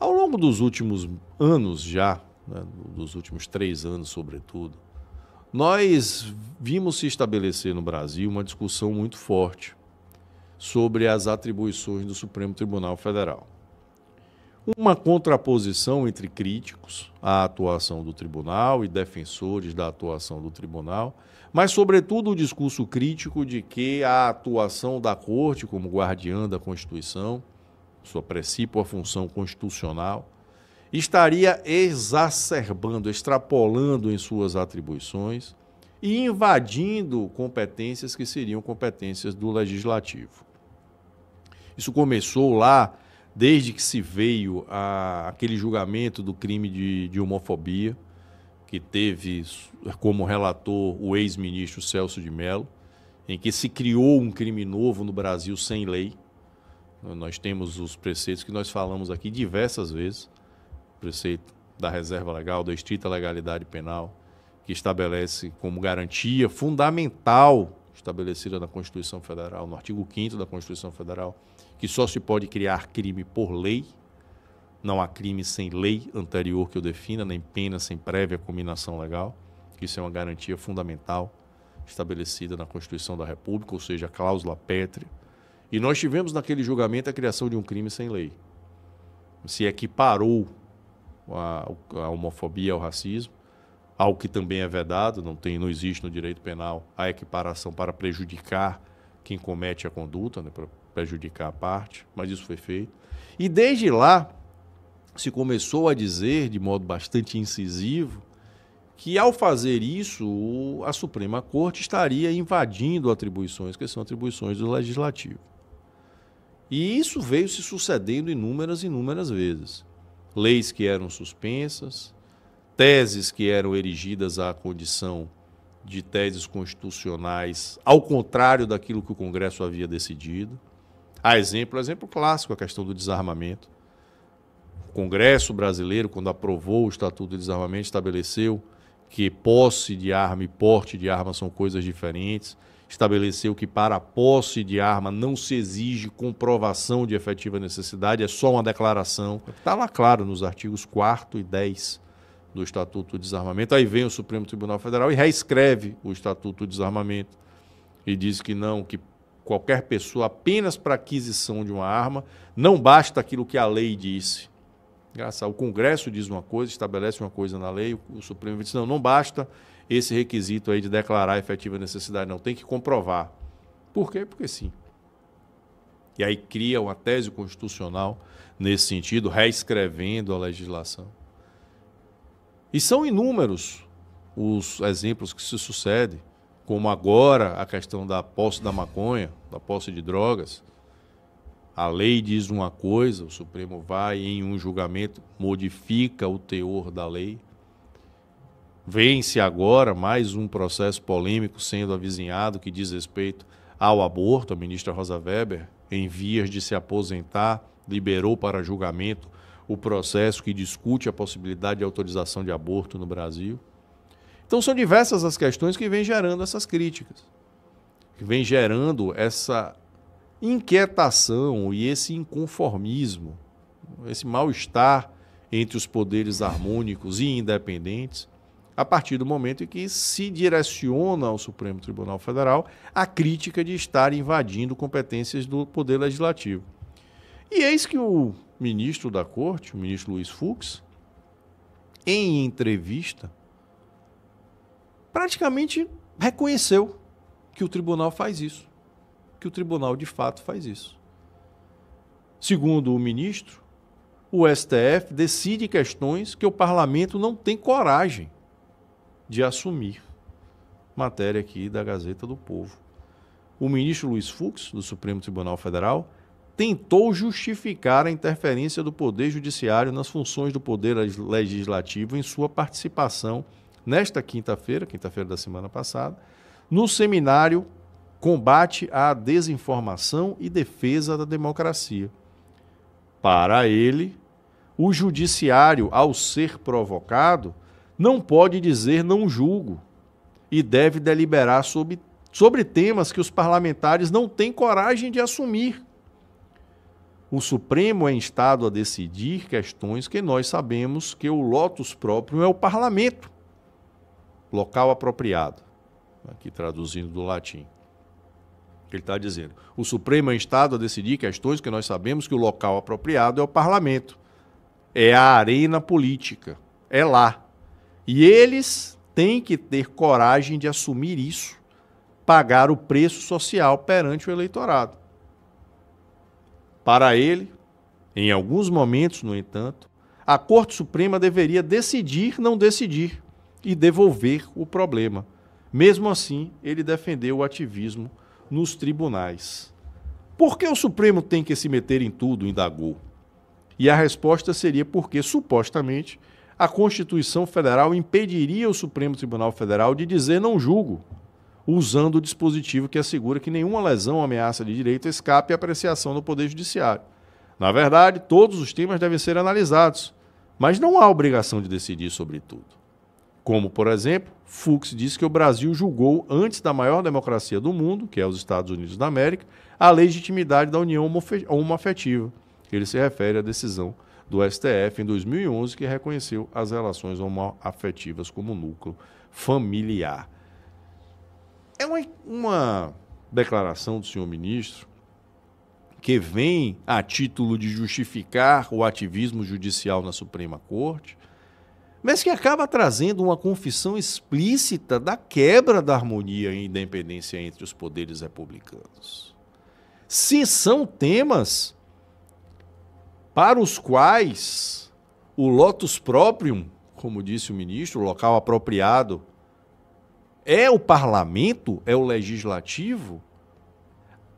Ao longo dos últimos anos já, né, dos últimos 3 anos sobretudo, nós vimos se estabelecer no Brasil uma discussão muito forte sobre as atribuições do Supremo Tribunal Federal. Uma contraposição entre críticos à atuação do tribunal e defensores da atuação do tribunal, mas, sobretudo, o discurso crítico de que a atuação da Corte como guardiã da Constituição, sua precípua função constitucional, estaria exacerbando, extrapolando em suas atribuições e invadindo competências que seriam competências do Legislativo. Isso começou lá desde que se veio aquele julgamento do crime de homofobia, que teve como relator o ex-ministro Celso de Mello, em que se criou um crime novo no Brasil sem lei. Nós temos os preceitos que nós falamos aqui diversas vezes, o preceito da reserva legal, da estrita legalidade penal, que estabelece como garantia fundamental estabelecida na Constituição Federal, no artigo 5º da Constituição Federal, que só se pode criar crime por lei, não há crime sem lei anterior que o defina, nem pena sem prévia cominação legal, que isso é uma garantia fundamental estabelecida na Constituição da República, ou seja, a cláusula pétrea. E nós tivemos naquele julgamento a criação de um crime sem lei. Se equiparou a homofobia ao racismo, algo que também é vedado, não existe no direito penal a equiparação para prejudicar quem comete a conduta, né, para prejudicar a parte, mas isso foi feito. E desde lá se começou a dizer, de modo bastante incisivo, que ao fazer isso, a Suprema Corte estaria invadindo atribuições que são atribuições do Legislativo. E isso veio se sucedendo inúmeras vezes. Leis que eram suspensas, teses que eram erigidas à condição de teses constitucionais, ao contrário daquilo que o Congresso havia decidido. Exemplo clássico, a questão do desarmamento. O Congresso brasileiro, quando aprovou o Estatuto do Desarmamento, estabeleceu que posse de arma e porte de arma são coisas diferentes, estabeleceu que para a posse de arma não se exige comprovação de efetiva necessidade, é só uma declaração. Está lá claro nos artigos 4º e 10 do Estatuto do Desarmamento. Aí vem o Supremo Tribunal Federal e reescreve o Estatuto do Desarmamento e diz que não, que qualquer pessoa, apenas para aquisição de uma arma, não basta aquilo que a lei disse. O Congresso diz uma coisa, estabelece uma coisa na lei, o Supremo diz, não basta esse requisito aí de declarar a efetiva necessidade, não, tem que comprovar. Por quê? Porque sim. E aí cria uma tese constitucional nesse sentido, reescrevendo a legislação. E são inúmeros os exemplos que se sucedem, como agora a questão da posse da maconha, da posse de drogas. A lei diz uma coisa, o Supremo vai em um julgamento, modifica o teor da lei. Vence agora mais um processo polêmico sendo avizinhado que diz respeito ao aborto. A ministra Rosa Weber, em vias de se aposentar, liberou para julgamento o processo que discute a possibilidade de autorização de aborto no Brasil. Então são diversas as questões que vêm gerando essas críticas, que vêm gerando essa inquietação e esse inconformismo, esse mal-estar entre os poderes harmônicos e independentes, a partir do momento em que se direciona ao Supremo Tribunal Federal a crítica de estar invadindo competências do Poder Legislativo. E eis que o ministro da Corte, o ministro Luiz Fux, em entrevista, praticamente reconheceu que o tribunal faz isso, que o tribunal de fato faz isso. Segundo o ministro, o STF decide questões que o parlamento não tem coragem de assumir. Matéria aqui da Gazeta do Povo. O ministro Luiz Fux, do Supremo Tribunal Federal, tentou justificar a interferência do Poder Judiciário nas funções do Poder Legislativo em sua participação nesta quinta-feira da semana passada, no seminário Combate à Desinformação e Defesa da Democracia. Para ele, o judiciário, ao ser provocado, não pode dizer não julgo e deve deliberar sobre temas que os parlamentares não têm coragem de assumir. o Supremo é instado a decidir questões que nós sabemos que o lotus próprio é o parlamento, local apropriado, aqui traduzindo do latim. Ele está dizendo, o Supremo é instado a decidir questões que nós sabemos que o local apropriado é o parlamento, é a arena política, é lá. E eles têm que ter coragem de assumir isso, pagar o preço social perante o eleitorado. Para ele, em alguns momentos, no entanto, a Corte Suprema deveria decidir não decidir e devolver o problema. Mesmo assim, ele defendeu o ativismo nos tribunais. Por que o Supremo tem que se meter em tudo, indagou? E a resposta seria porque, supostamente, a Constituição Federal impediria o Supremo Tribunal Federal de dizer não julgo, usando o dispositivo que assegura que nenhuma lesão ou ameaça de direito escape à apreciação do Poder Judiciário. Na verdade, todos os temas devem ser analisados, mas não há obrigação de decidir sobre tudo. Como, por exemplo, Fux diz que o Brasil julgou, antes da maior democracia do mundo, que é os Estados Unidos da América, a legitimidade da união homoafetiva. Ele se refere à decisão do STF em 2011, que reconheceu as relações homoafetivas como núcleo familiar. É uma declaração do senhor ministro que vem a título de justificar o ativismo judicial na Suprema Corte, mas que acaba trazendo uma confissão explícita da quebra da harmonia e independência entre os poderes republicanos. Se são temas para os quais o lotus proprium, como disse o ministro, o local apropriado, é o parlamento, é o legislativo,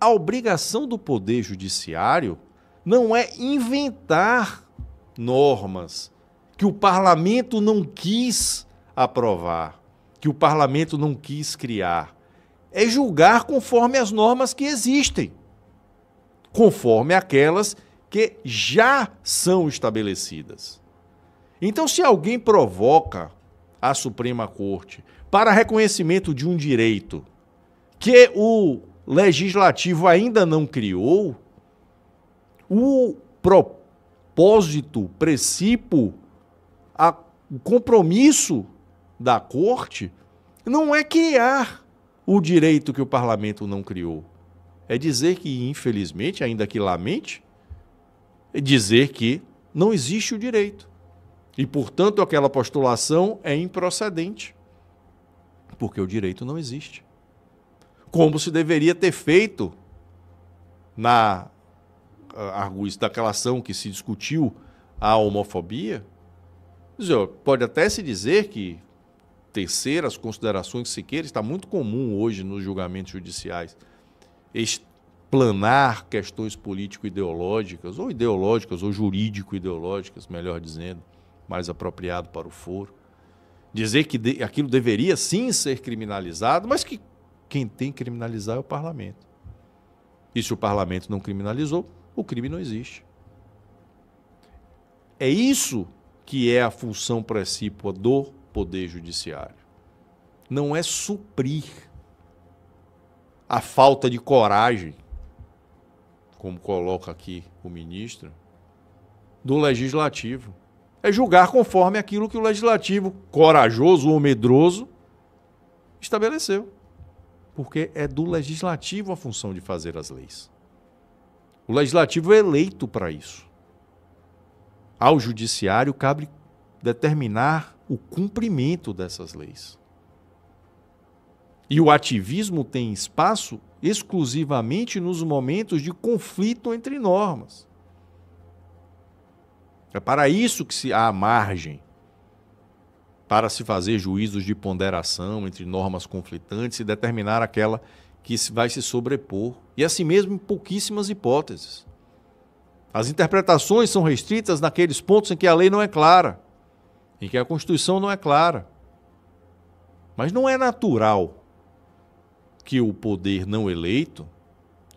a obrigação do Poder Judiciário não é inventar normas que o parlamento não quis aprovar, que o parlamento não quis criar. É julgar conforme as normas que existem, conforme aquelas que já são estabelecidas. Então, se alguém provoca a Suprema Corte para reconhecimento de um direito que o legislativo ainda não criou, o propósito, princípio, o compromisso da Corte não é criar o direito que o parlamento não criou. É dizer que, infelizmente, ainda que lamente, é dizer que não existe o direito. E, portanto, aquela postulação é improcedente, porque o direito não existe. Como se deveria ter feito na daquela ação que se discutiu a homofobia. Pode até se dizer que tecer as considerações que se queira, está muito comum hoje nos julgamentos judiciais, explanar questões político-ideológicas, ou jurídico-ideológicas, melhor dizendo, mais apropriado para o foro. Dizer que aquilo deveria sim ser criminalizado, mas que quem tem que criminalizar é o parlamento. E se o parlamento não criminalizou, o crime não existe. É isso que é a função precípua do Poder Judiciário. Não é suprir a falta de coragem, como coloca aqui o ministro, do Legislativo. É julgar conforme aquilo que o Legislativo, corajoso ou medroso, estabeleceu. Porque é do Legislativo a função de fazer as leis. O Legislativo é eleito para isso. Ao Judiciário cabe determinar o cumprimento dessas leis. E o ativismo tem espaço exclusivamente nos momentos de conflito entre normas. É para isso que há margem para se fazer juízos de ponderação entre normas conflitantes e determinar aquela que vai se sobrepor. E assim mesmo em pouquíssimas hipóteses. As interpretações são restritas naqueles pontos em que a lei não é clara, em que a Constituição não é clara. Mas não é natural que o poder não eleito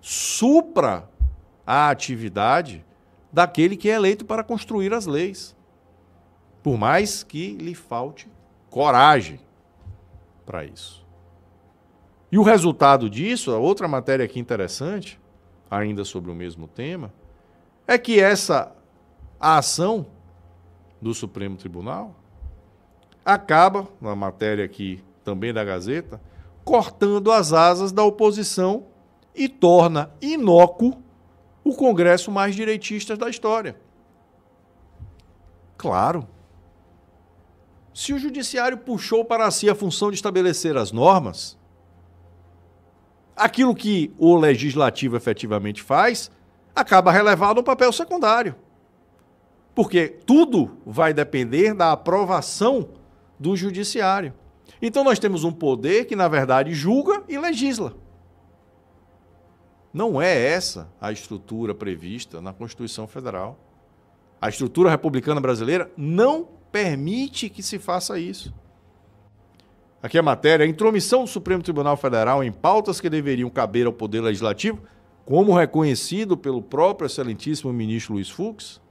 supra a atividade daquele que é eleito para construir as leis, por mais que lhe falte coragem para isso. E o resultado disso, a outra matéria aqui interessante, ainda sobre o mesmo tema, é que essa ação do Supremo Tribunal acaba, na matéria aqui também da Gazeta, cortando as asas da oposição e torna inócuo o Congresso mais direitista da história. Claro. Se o Judiciário puxou para si a função de estabelecer as normas, aquilo que o Legislativo efetivamente faz acaba relevado ao papel secundário. Porque tudo vai depender da aprovação do Judiciário. Então nós temos um poder que, na verdade, julga e legisla. Não é essa a estrutura prevista na Constituição Federal. A estrutura republicana brasileira não permite que se faça isso. Aqui a matéria: a intromissão do Supremo Tribunal Federal em pautas que deveriam caber ao Poder Legislativo, como reconhecido pelo próprio excelentíssimo ministro Luiz Fux,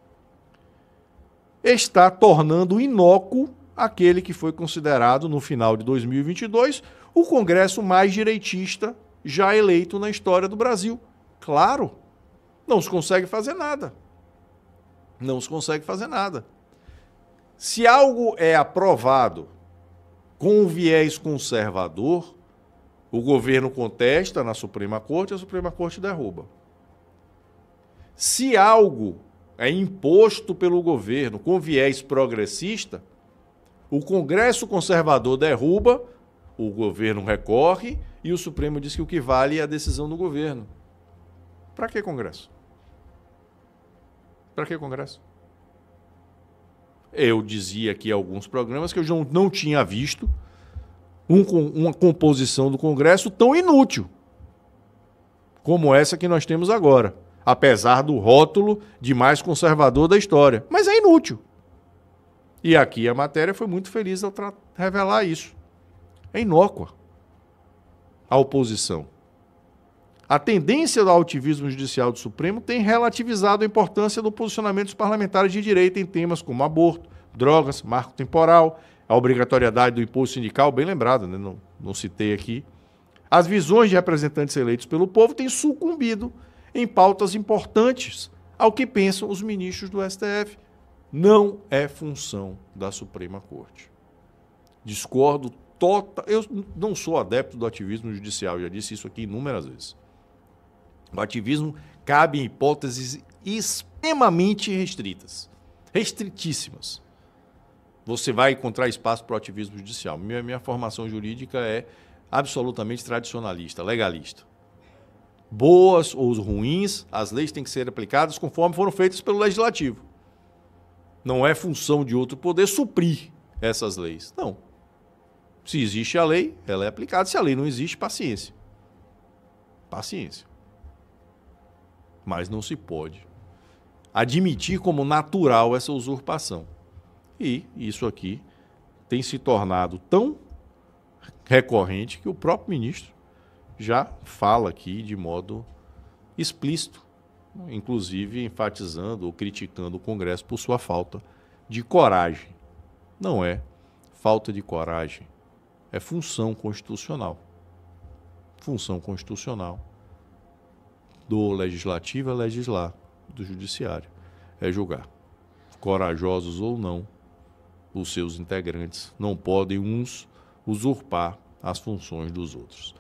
está tornando inócuo aquele que foi considerado, no final de 2022, o Congresso mais direitista já eleito na história do Brasil. Claro, não se consegue fazer nada. Não se consegue fazer nada. Se algo é aprovado com um viés conservador, o governo contesta na Suprema Corte e a Suprema Corte derruba. Se algo é imposto pelo governo com viés progressista, o Congresso conservador derruba, o governo recorre e o Supremo diz que o que vale é a decisão do governo. Para que Congresso? Para que Congresso? Eu dizia aqui em alguns programas que eu não tinha visto uma composição do Congresso tão inútil como essa que nós temos agora, apesar do rótulo de mais conservador da história. Mas é inútil. E aqui a matéria foi muito feliz ao revelar isso. É inócua a oposição. A tendência do ativismo judicial do Supremo tem relativizado a importância do posicionamento dos parlamentares de direita em temas como aborto, drogas, marco temporal, a obrigatoriedade do imposto sindical, bem lembrado, né? Não citei aqui. As visões de representantes eleitos pelo povo têm sucumbido em pautas importantes ao que pensam os ministros do STF. Não é função da Suprema Corte. Discordo total. Eu não sou adepto do ativismo judicial, já disse isso aqui inúmeras vezes. O ativismo cabe em hipóteses extremamente restritas, restritíssimas. Você vai encontrar espaço para o ativismo judicial. Minha formação jurídica é absolutamente tradicionalista, legalista. Boas ou ruins, as leis têm que ser aplicadas conforme foram feitas pelo Legislativo. Não é função de outro poder suprir essas leis. Não. Se existe a lei, ela é aplicada. Se a lei não existe, paciência. Paciência. Mas não se pode admitir como natural essa usurpação. E isso aqui tem se tornado tão recorrente que o próprio ministro já fala aqui de modo explícito, inclusive enfatizando ou criticando o Congresso por sua falta de coragem. Não é falta de coragem, é função constitucional. Função constitucional do Legislativo é legislar, do Judiciário é julgar. Corajosos ou não, os seus integrantes não podem uns usurpar as funções dos outros.